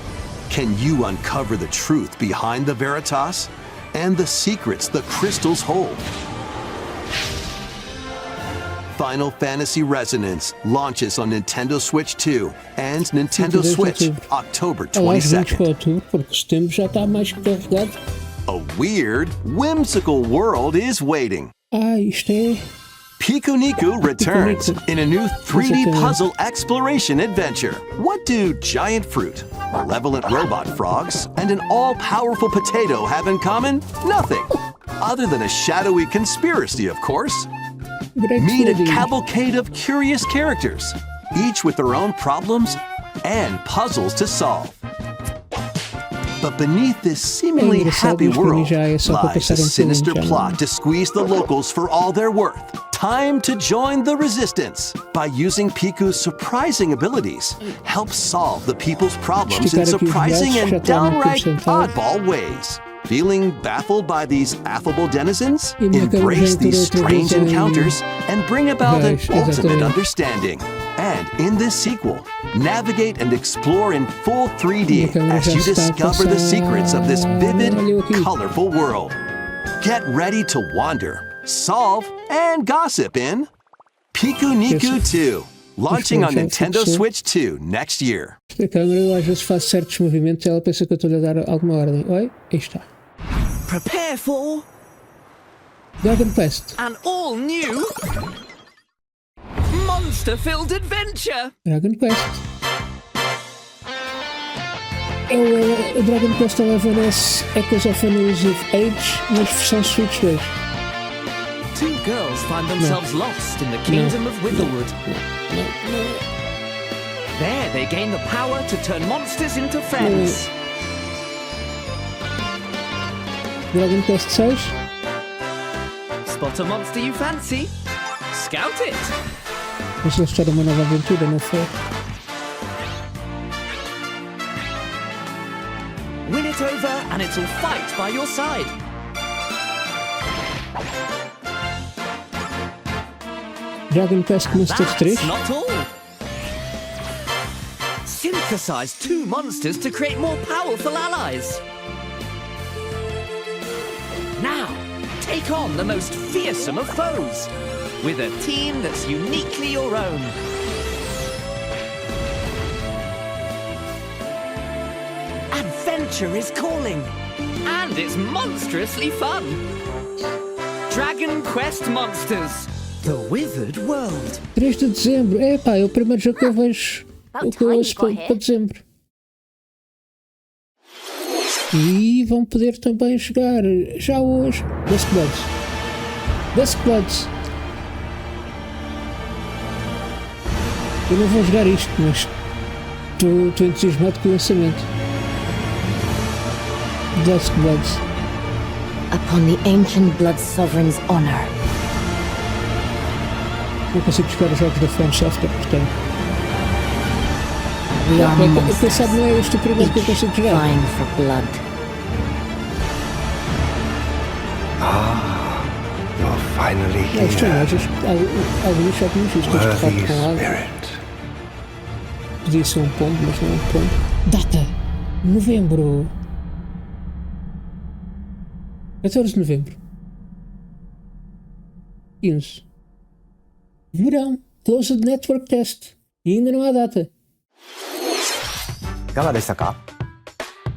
Speaker 2: Can you uncover the truth behind the Veritas and the secrets the crystals hold? Final Fantasy Resonance launches on Nintendo Switch 2 and Nintendo Switch October 22nd. A weird, whimsical world is waiting. Pikuniku returns in a new 3D puzzle exploration adventure. What do giant fruit, malevolent robot frogs, and an all-powerful potato have in common? Nothing. Other than a shadowy conspiracy, of course. Meet a cavalcade of curious characters, each with their own problems and puzzles to solve. But beneath this seemingly happy world lies a sinister plot to squeeze the locals for all they're worth. Time to join the resistance by using Piku's surprising abilities. Help solve the people's problems in surprising and downright oddball ways. Feeling baffled by these affable denizens? Embrace these strange encounters and bring about an ultimate understanding. And in this sequel, navigate and explore in full 3D as you discover the secrets of this vivid, colorful world. Get ready to wander, solve, and gossip in Piku Niku 2, launching on Nintendo Switch 2 next year.
Speaker 1: A câmera às vezes faz certos movimentos e ela pensa que eu estou-lhe a dar alguma ordem. Oi, aí está.
Speaker 15: Prepare for
Speaker 1: Dragon Quest.
Speaker 15: An all-new monster-filled adventure.
Speaker 1: Dragon Quest. É o Dragon Quest XI Echoes of an Elusive Age, mas versão Switch 2.
Speaker 15: Two girls find themselves lost in the kingdom of Witherwood. There they gain the power to turn monsters into friends.
Speaker 1: Dragon Quest 6.
Speaker 15: Spot a monster you fancy. Scout it.
Speaker 1: Mas eles fizeram uma nova aventura, não foi?
Speaker 15: Win it over and it'll fight by your side.
Speaker 1: Dragon Quest Monsters 3.
Speaker 15: That's not all. Synthesize two monsters to create more powerful allies. Now, take on the most fearsome of foes with a team that's uniquely your own. Adventure is calling, and it's monstrously fun. Dragon Quest Monsters, The Withered World.
Speaker 1: 3 de dezembro. Epá, é o primeiro jogo que eu vejo. O que eu ouço para dezembro. E vão poder também jogar já hoje Dusk Bloods. Eu não vou jogar isto, mas estou entusiasmado com o lançamento. Dusk Bloods.
Speaker 6: Upon the ancient blood sovereign's honor.
Speaker 1: Não consigo jogar os jogos da Foram Software, portanto.
Speaker 6: We are
Speaker 1: quem sabe não é este o primeiro que eu consigo jogar.
Speaker 6: Vying for blood.
Speaker 16: You're finally here.
Speaker 1: Alguns já tínhamos visto este fato com água. Podia ser um pombo, mas não é um pombo. Data! Novembro! 14 de novembro. 15. Verão. Closed Network Test. E ainda não há data.
Speaker 3: いかがでしたか？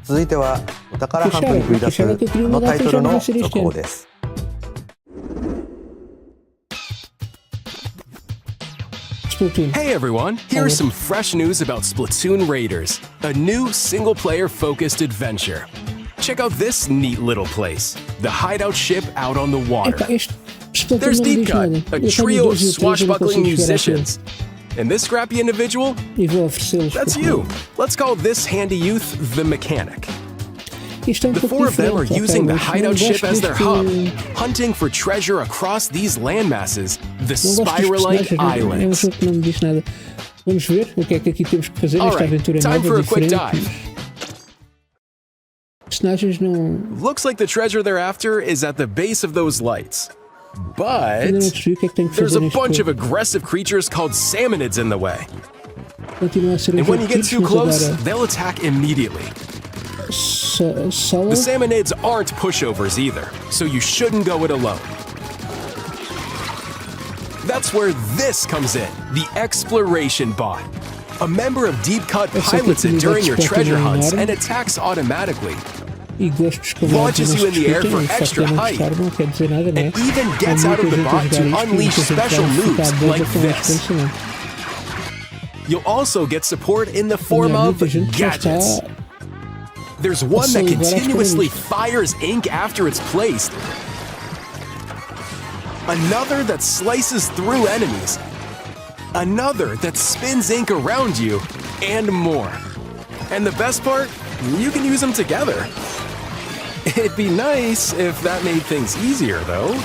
Speaker 3: 続いてはお宝ハントに繰り出すこのタイトルの続報です。
Speaker 17: Hey everyone, here's some fresh news about Splatoon Raiders, a new single-player focused adventure. Check out this neat little place, the hideout ship out on the water. There's Deep Cut, a trio of swashbuckling musicians. And this scrappy individual? That's you. Let's call this handy youth the mechanic. The 4 of them are using the hideout ship as their hub, hunting for treasure across these landmasses, the Spiralite Islands.
Speaker 1: Vamos ver o que é que aqui temos que fazer nesta aventura nova, diferente. Personagens não...
Speaker 17: Looks like the treasure they're after is at the base of those lights. But there's a bunch of aggressive creatures called salmonids in the way. And when you get too close, they'll attack immediately. The salmonids aren't pushovers either, so you shouldn't go it alone. That's where this comes in, the exploration bot. A member of Deep Cut pilots it during your treasure hunts and attacks automatically. Launches you in the air for extra height, and even gets out of the bot to unleash special moves like this. You'll also get support in the form of gadgets. There's one that continuously fires ink after it's placed, another that slices through enemies, another that spins ink around you, and more. And the best part? you can use them together. It'd be nice if that made things easier, though.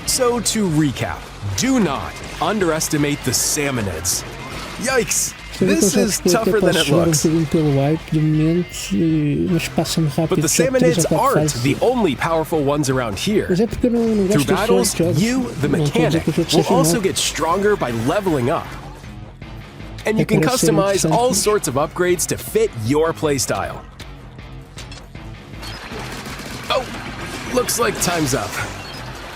Speaker 17: So to recap, do not underestimate the salmonids. Yikes! This is tougher than it looks. But the salmonids aren't the only powerful ones around here. Through battles, you, the mechanic, will also get stronger by leveling up. And you can customize all sorts of upgrades to fit your playstyle. Oh, looks like time's up.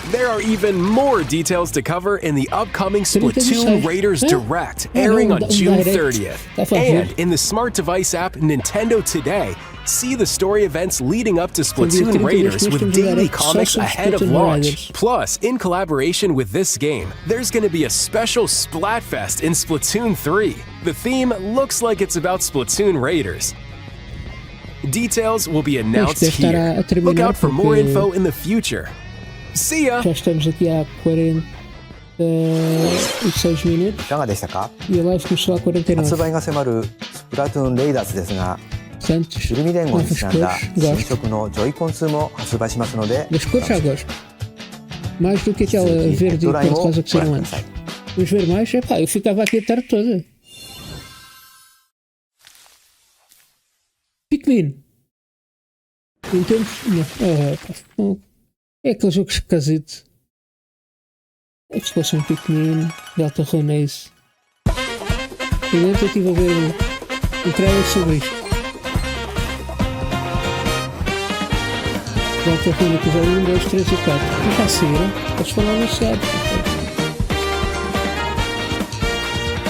Speaker 17: There are even more details to cover in the upcoming Splatoon Raiders Direct, airing on June 30th. And in the smart device app Nintendo Today, see the story events leading up to Splatoon Raiders with daily comics ahead of launch. Plus, in collaboration with this game, there's going to be a special Splatfest in Splatoon 3. The theme looks like it's about Splatoon Raiders. Details will be announced here. Look out for more info in the future. See ya!
Speaker 1: Já estamos aqui há 46 minutos.
Speaker 3: いかがでしたか?
Speaker 1: E a live começou há 49.
Speaker 3: 発売が迫るスプラトゥーンレイダーズですが、イルミ連合にちなんだ新色のジョイコン2も発売しますので、
Speaker 1: Das cores já gosto. Mais do que aquela verde e cor-de-rosa que saíram antes. Vamos ver mais? Epá, eu ficava aqui a tarde toda. Pikmin. Entende? Não. É aquele jogo esquisito. É que se fosse um Pikmin, Delta Runace. E dentro eu estive a ver um trailer sobre isto. Delta Runace, já 1, 2, 3 e 4. E já saíram. Eles foram anunciados.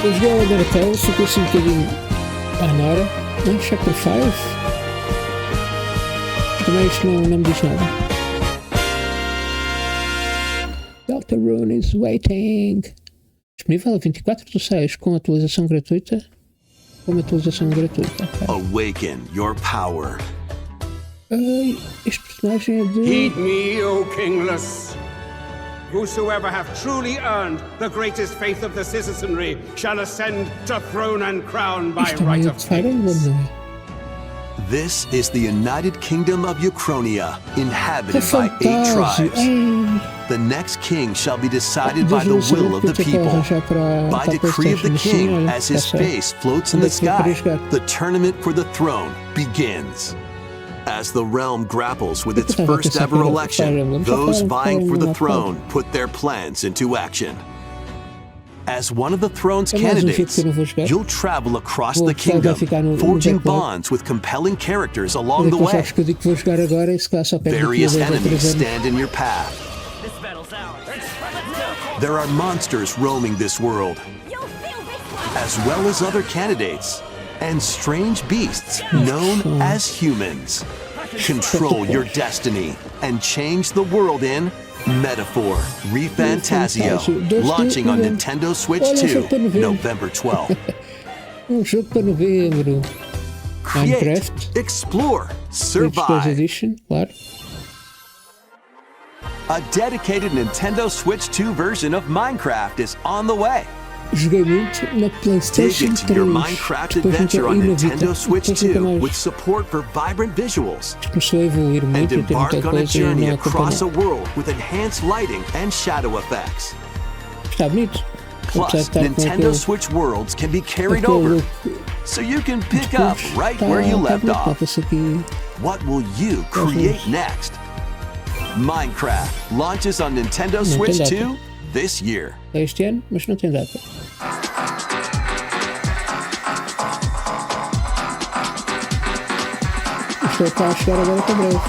Speaker 1: Eu joguei o Undertale, ficou assim um bocadinho à Nora. Não, Chapter 5. Também isto não me diz nada. Deltarune is waiting. Disponível a 24/6 com atualização gratuita. Okay.
Speaker 2: Awaken your power.
Speaker 1: Este personagem é de...
Speaker 18: Heed me, O kingless. Whosoever hath truly earned the greatest faith of the citizenry shall ascend to throne and crown by right of kings.
Speaker 2: This is the United Kingdom of Uchronia, inhabited by 8 tribes. The next king shall be decided by the will of the people. By decree of the king, as his face floats in the sky, the tournament for the throne begins. As the realm grapples with its first ever election, those vying for the throne put their plans into action. As one of the throne's candidates, you'll travel across the kingdom, forging bonds with compelling characters along the way. Various enemies stand in your path. There are monsters roaming this world, as well as other candidates, and strange beasts known as humans. Control your destiny and change the world in Metaphor ReFantazio, launching on Nintendo Switch 2, November 12th.
Speaker 1: jogo para novembro.
Speaker 2: Create, explore, survive.
Speaker 1: Edition, claro.
Speaker 2: A dedicated Nintendo Switch 2 version of Minecraft is on the way.
Speaker 1: Joguei muito na PlayStation 3.
Speaker 2: Dig into your Minecraft adventure on Nintendo Switch 2 with support for vibrant visuals. And embark on a journey across a world with enhanced lighting and shadow effects.
Speaker 1: Está bonito.
Speaker 2: Plus, Nintendo Switch worlds can be carried over, so you can pick up right where you left off. What will you create next? Minecraft launches on Nintendo Switch 2 this year.
Speaker 1: Este ano, mas não tem data. Estou cá a chegar agora para breve.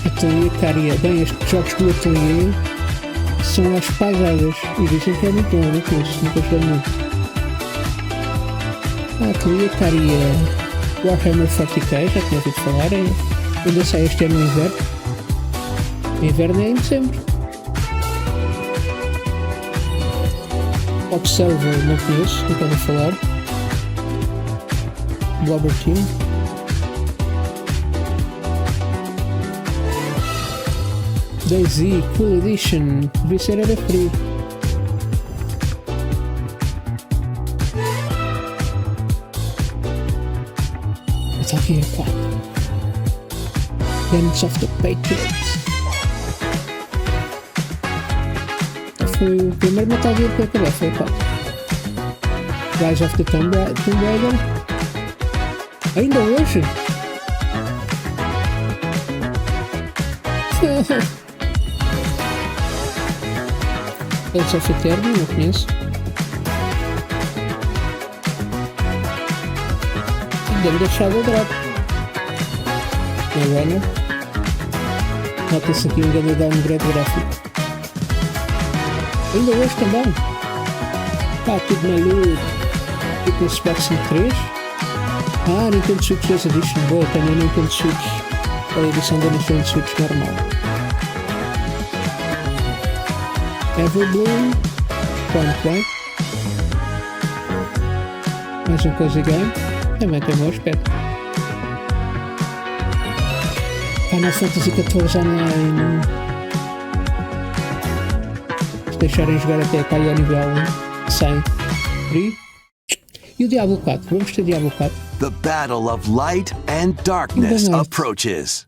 Speaker 1: Ateliê Caria. Bem, estes jogos do Ateliê são as paisadas e dizem que é muito bom, não conheço, nunca joguei muito. Ateliê Caria. Warhammer 40k, já tinha ouvido falar, ainda sai este ano no inverno. O inverno é em dezembro. Observer, não conheço, nunca ouvi falar. Blobber Team. DayZ, Cool Edition, devia ser era free. Metal Gear 4. Guns of the Patriots. Foi o primeiro Metal Gear que eu acabei, foi o 4. Rise of the Tomb Raider. Ainda hoje? Tales of Eterno, não conheço. Deve deixar de drop. No Runner. Nota-se aqui um grande downgrade gráfico. Ainda hoje também. Pá, tudo maluco. Fitness Boxing 3. Nintendo Switch 2 Edition. Boa, também Nintendo Switch. A edição da Nintendo Switch normal. Everbloom. Point. Mais um coisa game. Também tem bom aspecto. Final Fantasy XIV Online. Se deixarem jogar até cair ao nível 100. E o Diablo 4. Vamos ter Diablo 4.
Speaker 2: The battle of light and darkness approaches.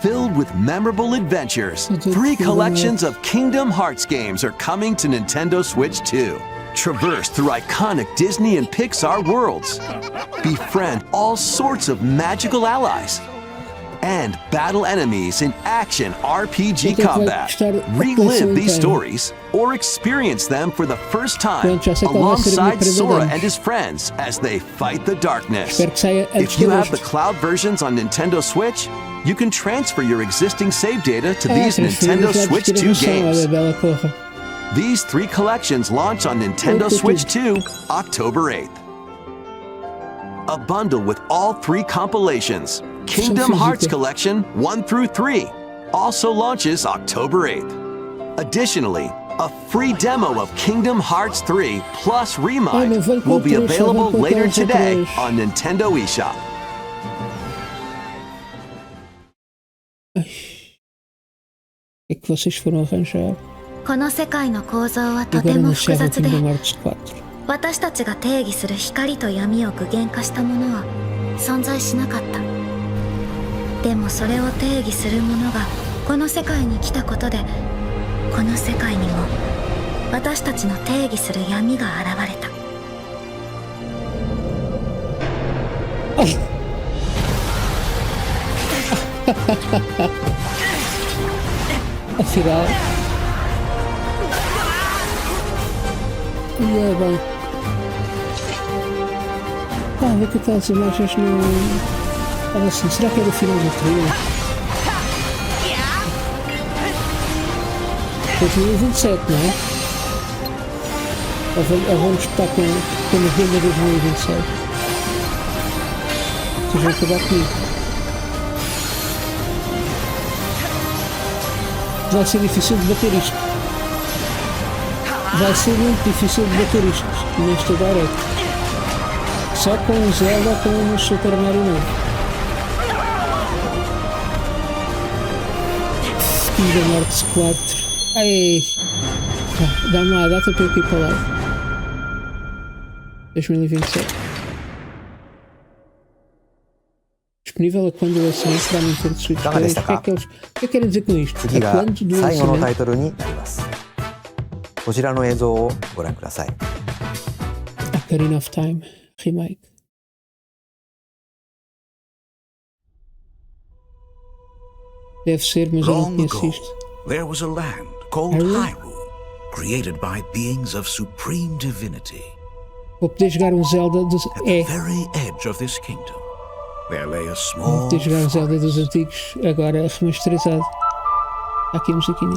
Speaker 2: Filled with memorable adventures, 3 collections of Kingdom Hearts games are coming to Nintendo Switch 2. Traverse through iconic Disney and Pixar worlds. Befriend all sorts of magical allies. And battle enemies in action RPG combat. Relive these stories or experience them for the first time alongside Sora and his friends as they fight the darkness. If you have the cloud versions on Nintendo Switch, you can transfer your existing save data to these Nintendo Switch 2 games. These 3 collections launch on Nintendo Switch 2 October 8th. A bundle with all 3 compilations, Kingdom Hearts Collection 1 through 3, also launches October 8th. Additionally, a free demo of Kingdom Hearts 3 plus Remind will be available later today on Nintendo eShop.
Speaker 1: É que vocês foram arranjar.
Speaker 6: この世界の構造はとても複雑で、私たちが定義する光と闇を具現化したものは存在しなかった。でもそれを定義するものがこの世界に来たことで、この世界にも私たちの定義する闇が現れた。
Speaker 1: Afinal. E bem. Vê que aquelas imagens no. Olha assim, será que é do final do trailer? 2027, não é? Ou vamos estar com novembro de 2026? Vocês vão acabar comigo. Vai ser difícil de bater isto. Vai ser muito difícil de bater isto neste direct. Só com o Zelda com o Super Mario novo. Kingdom Hearts 4. Ai! Dá-me lá a data para eu ir para lá. 2027. Disponível a quando o lançamento da Nintendo Switch 2. O que querem dizer com isto? A quando do lançamento? Ocarina of Time Remake. Deve ser, mas eu não conheço isto.
Speaker 9: There was a land called Hyrule, created by beings of supreme divinity.
Speaker 1: Vou poder jogar um Zelda dos...
Speaker 9: At the very edge of this kingdom, there lay a small...
Speaker 1: Vou poder jogar um Zelda dos antigos, agora remasterizado. Aqui a musiquinha.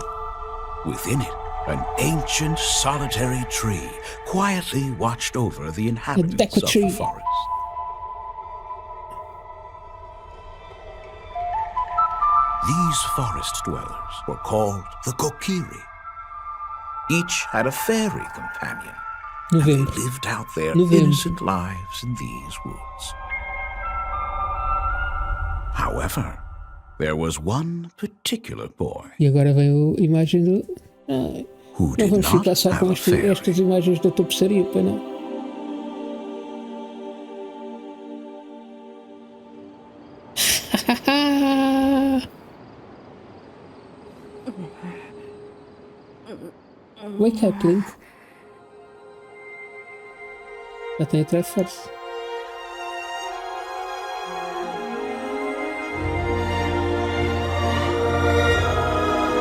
Speaker 9: Within it, an ancient solitary tree quietly watched over the inhabitants of the forest. These forest dwellers were called the Kokiri. Each had a fairy companion, and they lived out their innocent lives in these woods. However, there was one particular boy.
Speaker 1: E agora vem a imagem do...
Speaker 9: Who
Speaker 1: não vamos ficar só com estas imagens da tapeçaria, pois não? Wake up, Link. Já tem a Triforce.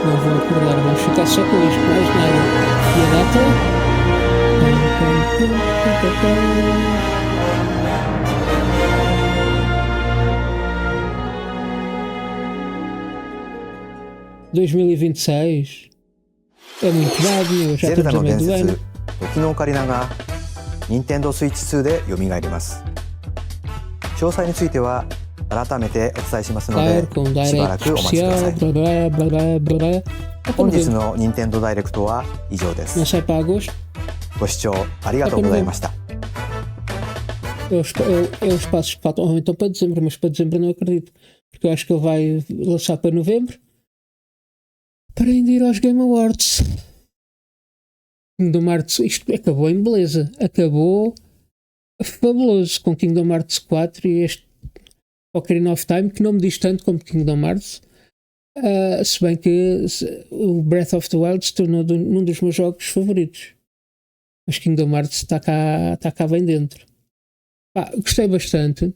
Speaker 1: Não vou acordar, vamos ficar só com isto, mais nada. E a data? 2026 é muito vago, eu já estou também do ano.
Speaker 3: 時のオカリナが任天堂スイッチ2で蘇ります。詳細については改めてお伝えしますので、しばらくお待ちください。本日の任天堂ダイレクトは以上です。ご視聴ありがとうございました。
Speaker 1: É os passos que faltam, ou então para dezembro, mas para dezembro não acredito, porque eu acho que ele vai lançar para novembro para ainda ir aos Game Awards. Kingdom Hearts, isto acabou em beleza, acabou fabuloso com Kingdom Hearts 4 e este Ocarina of Time, que não me diz tanto como Kingdom Hearts, se bem que o Breath of the Wild se tornou num dos meus jogos favoritos, mas Kingdom Hearts está cá bem dentro. Gostei bastante.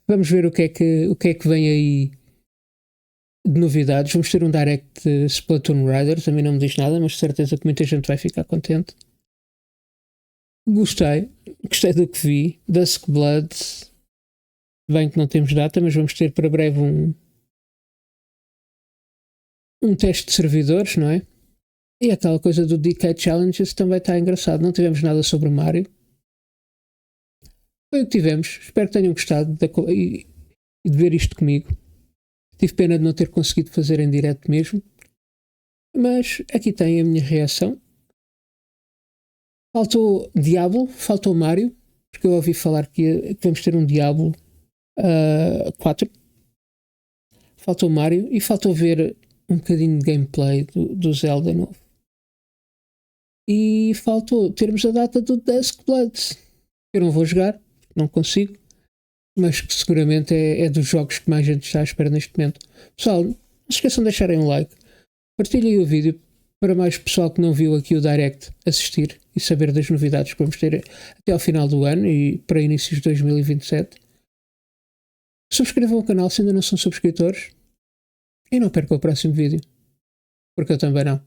Speaker 1: Vamos ver o que é que vem aí de novidades. Vamos ter um direct de Splatoon Riders, a mim não me diz nada, mas de certeza que muita gente vai ficar contente. Gostei do que vi. Dusk Blood, bem que não temos data, mas vamos ter para breve um teste de servidores, não é? E aquela coisa do DK Challenges também está engraçado. Não tivemos nada sobre o Mario. Foi o que tivemos. Espero que tenham gostado e de ver isto comigo. Tive pena de não ter conseguido fazer em direto mesmo. Mas aqui tem a minha reação. Faltou Diablo, faltou Mario. Porque eu ouvi falar que vamos ter um Diablo 4. Faltou Mario e faltou ver um bocadinho de gameplay do Zelda novo. E faltou termos a data do Dusk Blood. Eu não vou jogar, não consigo, mas que seguramente é dos jogos que mais gente está à espera neste momento. Pessoal, não se esqueçam de deixarem um like, partilhem o vídeo para mais pessoal que não viu aqui o Direct assistir e saber das novidades que vamos ter até ao final do ano e para inícios de 2027. Subscrevam o canal se ainda não são subscritores e não percam o próximo vídeo, porque eu também não.